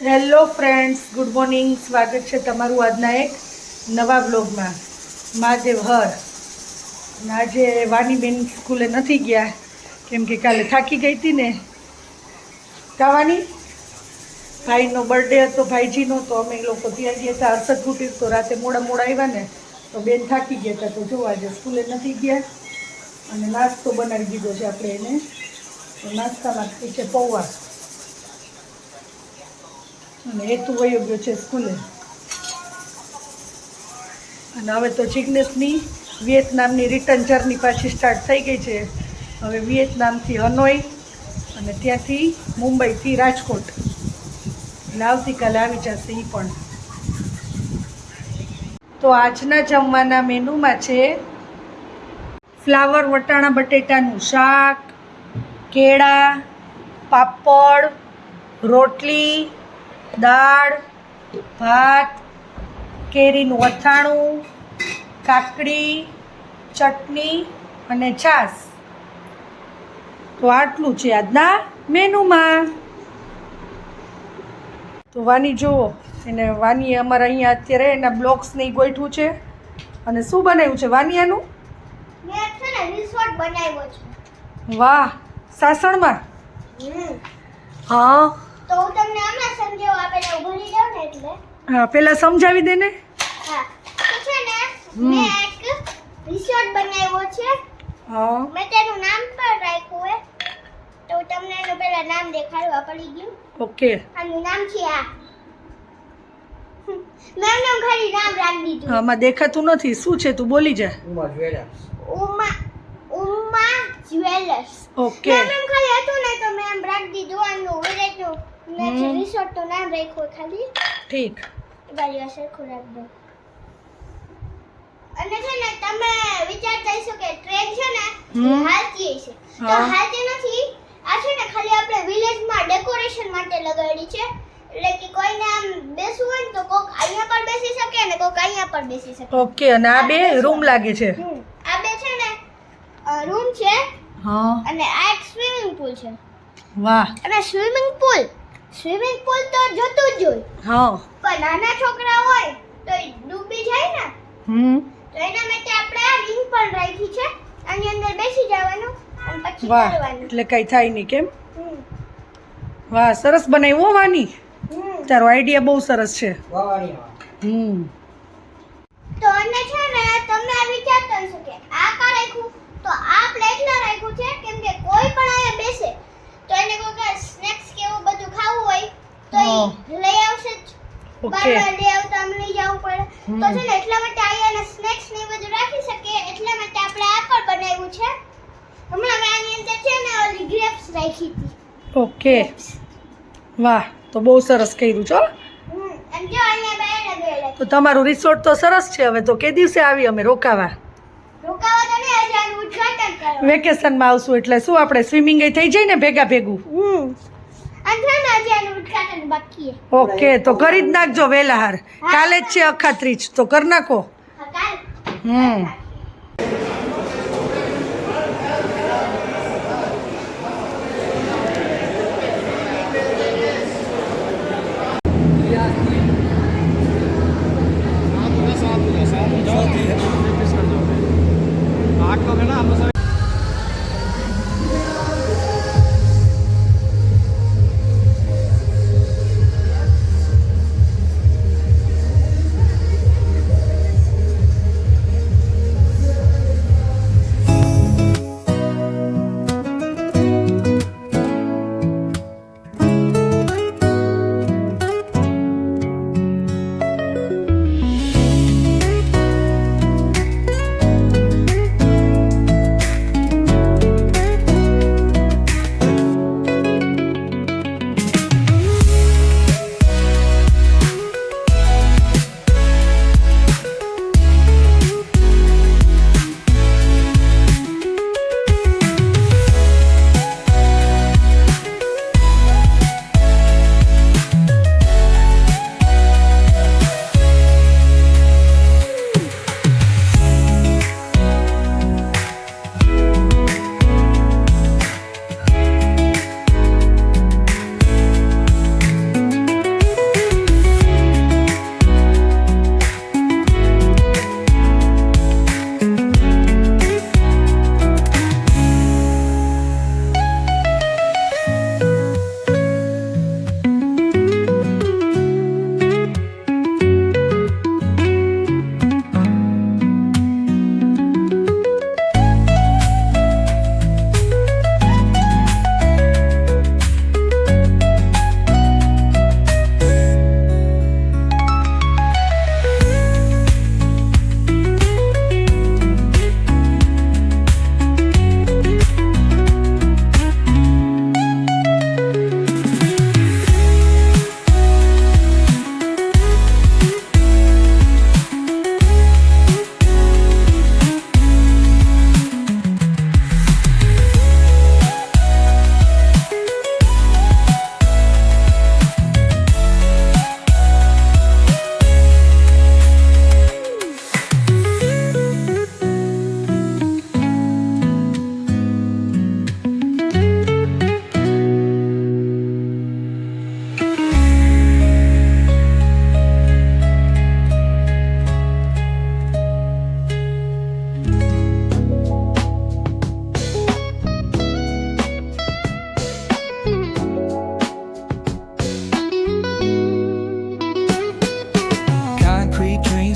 Hello friends, good morning. સ્વાગત છે તમારું આજના એક નવા બ્લોગમાં. મહાદેવ હર. આજે વાનીબેન સ્કૂલે નથી ગયા કેમ કે કાલે થાકી ગઈ હતી ને. કાવાની ભાઈનો બર્થડે હતો, ભાઈજીનો, તો અમે લોકો ત્યાં ગયા હતા હર્ષદ કુટીર. તો રાતે મોડા આવ્યા ને તો બેન થાકી ગયા હતા. તો જો આજે સ્કૂલે નથી ગયા અને નાસ્તો બનાવી દીધો છે આપણે એને. નાસ્તામાં છે પૌવા અને હેતુ વયો ગયો છે સ્કૂલે. અને હવે તો જિગ્નેશની વિયેતનામની રિટર્ન જર્ની પાછી સ્ટાર્ટ થઈ ગઈ છે. હવે વિયેતનામથી હનોઈ અને ત્યાંથી મુંબઈથી રાજકોટ. એટલે આવતીકાલે આવી જશે એ પણ. તો આજના જમવાના મેનુમાં છે ફ્લાવર વટાણા બટેટાનું શાક, કેળા, પાપડ, રોટલી, દાળ, ભાત, કેરીનું અથાણું, કાકડી, ચટણી અને છાશ. તો આટલું છે આજના મેનુમાં. તો વાની જુઓ, એને વાનીએ અમારા અહીંયા અત્યારે એના બ્લોગ્સ ને ગોઠવું છે. અને શું બનાવ્યું છે વાનિયાનું? મેં છે ને રિસોર્ટ બનાવ્યો છે. વાહ, સાસણમાં? હા. તો હું તમને હમણાં સમજાવું, આપણે ભૂલી જાવ ને એટલે. હા, પેલા સમજાવી દે ને. હા, તો છે ને મેં એક રિસોર્ટ બનાવ્યો છે. હા. મેં તેનું નામ પણ રાખ્યું છે. તો હું તમને એનું પહેલા નામ દેખાડવા પડી ગયું. ઓકે. આનું નામ છે આ. મેં એનું ખાલી નામ રાખી દીધું. આમાં દેખાતું નથી. શું છે? તું બોલી જા. ઉમા જ્વેલર્સ. ઓકે. મેં એમ ખાલી હતું ને તો મેં એમ રાખી દીધું. આનું વિલેજનું મેં રિસોર્ટ નું નામ રાખ્યું ખાલી. ઠીક. બારી અસર ખોરાક દો. અને છે ને તમે વિચારતા હશો કે ટ્રેન છે ને હાલતી હશે. તો હાલતી નથી. આ છે ને ખાલી આપણે વિલેજમાં ડેકોરેશન માટે લગાડી છે. એટલે કે કોઈને આમ બેસવું હોય ને તો કોક અહીંયા પર બેસી શકે અને કોક અહીંયા પર બેસી શકે. ઓકે. અને આ બે રૂમ લાગે છે. આ બે છે ને રૂમ છે. હા. અને આ એક સ્વિમિંગ પૂલ છે. વાહ. અને સ્વિમિંગ પૂલ તો જોતું જ હોય. હા. પણ નાના છોકરા હોય તો એ ડૂબી જાય ને. તો એના માટે આપણે આ રિંગ પણ રાખી છે. આની અંદર બેસી જવાનું અને પછી વાહ, તરવાનું. એટલે કઈ થાય નહીં કેમ? વાહ, સરસ બનાવ્યું હો વાની. તારો આઈડિયા બહુ સરસ છે. તો અને છે ને તમે આ વિચારતા હશો કે આ કા રાખ્યું? તો આ પ્લેટલા રાખ્યું છે કેમ કે કોઈ પણ અહીંયા બેસે તો એને કોઈ સ્નેક્સ કે એવું બધું ખાવું હોય તો એ લઈ આવશે જ. ઓકે. બાર લઈ આવતા આમ લઈ જવું પડે. તો છે ને એટલા માટે અહીંયા સ્નેક્સ ને એ બધું રાખી શકીએ. એટલા માટે આપણે આ પણ બનાવ્યું છે. હમણાં મેં આની અંદર છે ને ઓલી ગ્રેપ્સ રાખી હતી. ઓકે. વાહ, તો બહુ સરસ કર્યું છો. અને જો અહીંયા બહાર લગાવેલા તો તમારું રિસોર્ટ તો સરસ છે. હવે તો કે દિવસે આવી અમે રોકાવા? રોકાવા તો નહીં, આજે આનું ઉદ્ઘાટન કરવા. વેકેશનમાં આવશું એટલે શું આપણે સ્વિમિંગ એ થઈ જાય ને ભેગું. અને છે ને આજે આનું ઉદ્ઘાટન બાકી છે. ઓકે. તો કરી જ નાખજો વહેલા હાર. કાલે જ છે અખાત્રીજ, તો કરી નાખો. હા, કાલ.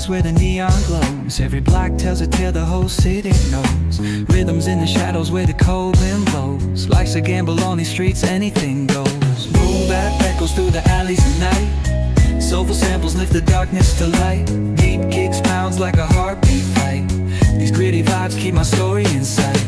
streets where the neon glows. Every block tells a tale the whole city knows. Rhythms in the shadows where the cold wind blows. Life's a gamble on these streets, anything goes. Boom bap echoes through the alleys at night. Soulful samples lift the darkness to light. Beat kicks pounds like a heartbeat fight. These gritty vibes keep my story in sight.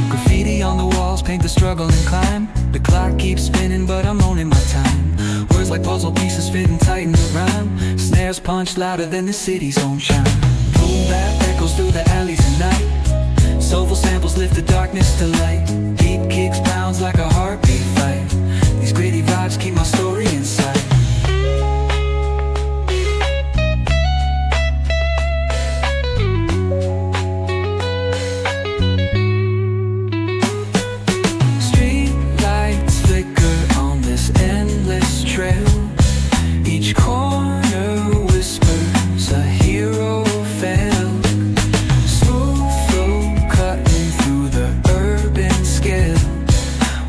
Graffiti on the walls paint the struggle and climb. The clock keeps spinning but I'm owning my time. Words like puzzle pieces fitting tight in the rhyme. Snares punch louder than the city's own chime. Boom bap echoes through the alleys at night. Soulful samples lift the darkness to light. Beat kicks pounds like a heartbeat fight. These gritty vibes keep my story inside. Street lights flicker on this endless trail. Each corner whispers a hero fell. Smooth flow cutting through the urban scale,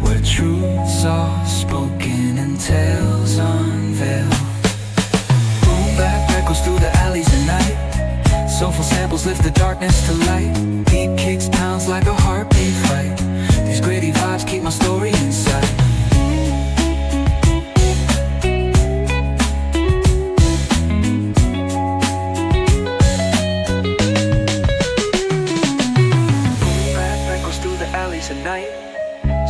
where truths are spoken and tales unveiled. Boom bap echoes through the alleys at night. Soulful samples lift the darkness to light. Beat kicks pounds like a heartbeat fight. These gritty vibes keep my story inside. At night,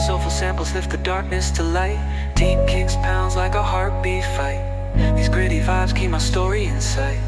soulful samples lift the darkness to light. Deep kicks pounds like a heartbeat fight. These gritty vibes keep my story in sight.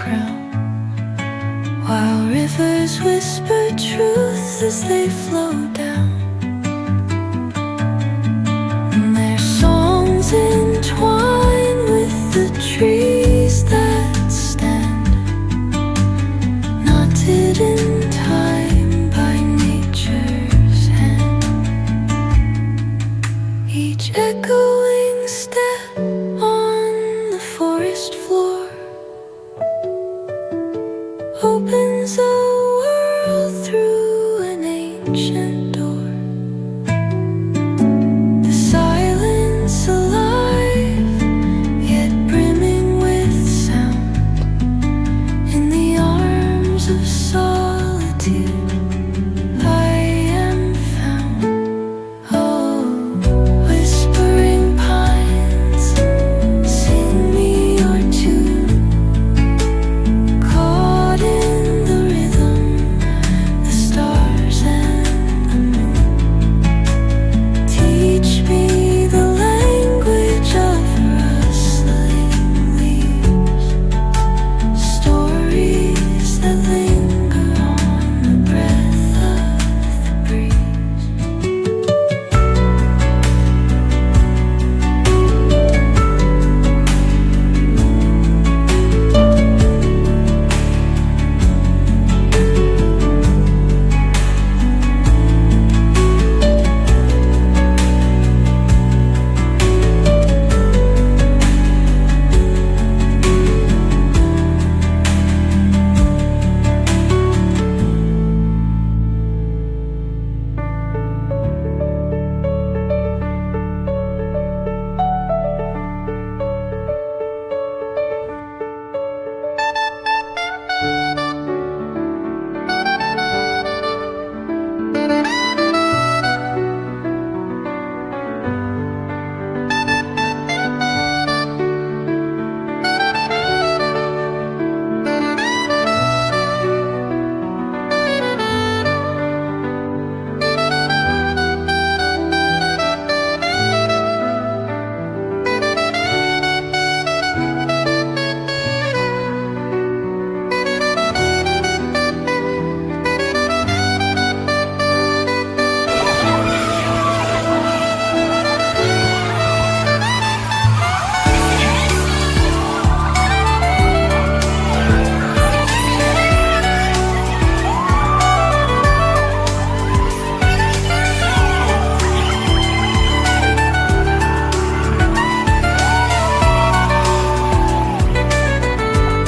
crown, while rivers whisper truth as they flow down. And their songs entwine with the trees that stand, knotted in time by nature's hand. Each echoing step on the forest floor opens a world through an ancient door. The silence alive, yet brimming with sound. In the arms of solitude, I am found. Oh, whispering pines, sing me your tune. Caught in the rhythm, the stars and the moon teach me the language of rustling leaves, stories that linger on the breath of the breeze.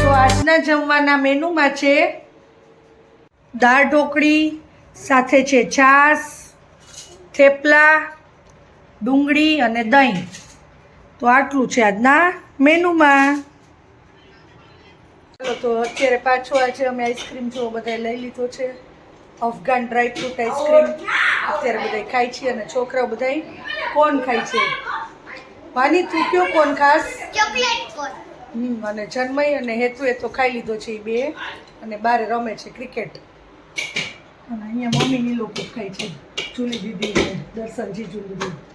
તો આજના જમવાના મેનુમાં છે દાળ ઢોકળી, સાથે છે છાશ, થેપલા, ડુંગળી અને દહીં. તો આટલું છે આજના મેનુમાં. ચાલો તો અત્યારે પાછો આજે અમે આઈસ્ક્રીમ જો બધાએ લઈ લીધો છે, અફઘાન ડ્રાયફ્રૂટ આઈસ્ક્રીમ અત્યારે બધાય ખાય છે અને છોકરાઓ બધાય કોણ ખાય છે. વાની તું કયો કોણ ખાસ? ચોકલેટ કોન. અને જન્મય અને હેતુએ તો ખાઈ લીધો છે એ બે, અને બારે રમે છે ક્રિકેટ. અને અહીંયા મમ્મી લોકો ખાય છે, જુલી દીદી ને દર્શનજી જુલી દીદી.